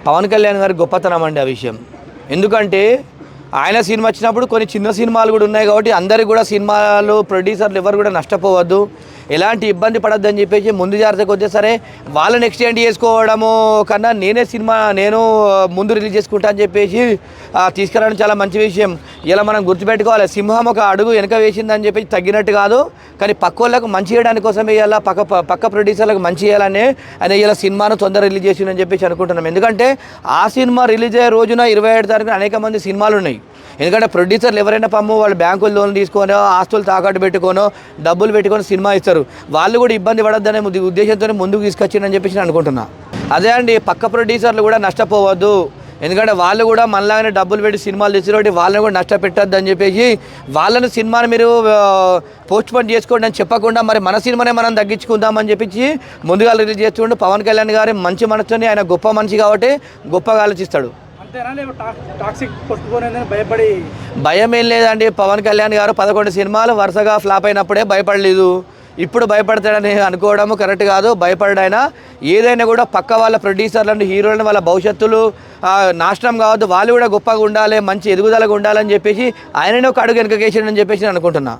పవన్ కళ్యాణ్ గారి గొప్పతనం అండి ఆ విషయం. ఎందుకంటే ఆయన సినిమా వచ్చినప్పుడు కొన్ని చిన్న సినిమాలు కూడా ఉన్నాయి కాబట్టి అందరికి కూడా సినిమాలు ప్రొడ్యూసర్లు ఎవరు కూడా నష్టపోవద్దు, ఎలాంటి ఇబ్బంది పడద్దు అని చెప్పేసి ముందు జాగ్రత్తగా వస్తే సరే వాళ్ళని ఎక్స్టెండ్ చేసుకోవడము కన్నా నేను ముందు రిలీజ్ చేసుకుంటా అని చెప్పేసి తీసుకురావడం చాలా మంచి విషయం. ఇలా మనం గుర్తుపెట్టుకోవాలి, సింహం ఒక అడుగు వెనక వేసిందని చెప్పేసి తగ్గినట్టు కాదు, కానీ పక్క వాళ్ళకు మంచి చేయడానికి కోసమే ఇలా పక్క ప్రొడ్యూసర్లకు మంచి చేయాలని ఆయన ఇలా సినిమాను తొందర రిలీజ్ చేసిందని చెప్పేసి అనుకుంటున్నాం. ఎందుకంటే ఆ సినిమా రిలీజ్ అయ్యే రోజున 27 తారీఖున అనేక మంది సినిమాలు ఉన్నాయి. ఎందుకంటే ప్రొడ్యూసర్లు ఎవరైనా వాళ్ళు బ్యాంకులు లోన్లు తీసుకొని ఆస్తులు తాకట్టు పెట్టుకోనో డబ్బులు పెట్టుకొని సినిమా ఇస్తారు, వాళ్ళు కూడా ఇబ్బంది పడద్దనే ఉద్దేశంతో ముందుకు తీసుకొచ్చిందని చెప్పేసి నేను అనుకుంటున్నా. అదే అండి, పక్క ప్రొడ్యూసర్లు కూడా నష్టపోవద్దు, ఎందుకంటే వాళ్ళు కూడా మనలాగానే డబ్బులు పెట్టి సినిమాలు తెచ్చినప్పుడు వాళ్ళని కూడా నష్టపెట్టద్దు అని చెప్పేసి సినిమాని మీరు పోస్ట్ పోన్ చేసుకోండి అని చెప్పకుండా మరి మన సినిమానే మనం తగ్గించుకుందామని చెప్పేసి ముందుగా రిలీజ్ చేస్తుండే పవన్ కళ్యాణ్ గారి మంచి మనసుని, ఆయన గొప్ప మనిషి కాబట్టి గొప్పగా ఆలోచిస్తాడు. భయం ఏం లేదండి, పవన్ కళ్యాణ్ గారు 11 సినిమాలు వరుసగా ఫ్లాప్ అయినప్పుడే భయపడలేదు, ఇప్పుడు భయపడతాడని అనుకోవడము కరెక్ట్ కాదు. భయపడాయినా ఏదైనా కూడా పక్క వాళ్ళ ప్రొడ్యూసర్లను హీరోలను వాళ్ళ భవిష్యత్తులు నాశనం కావద్దు, వాళ్ళు కూడా గొప్పగా ఉండాలి, మంచి ఎదుగుదలగా ఉండాలని చెప్పేసి ఆయననే ఒక అడుగు వెనకకేసాడని చెప్పేసి నేను అనుకుంటున్నా.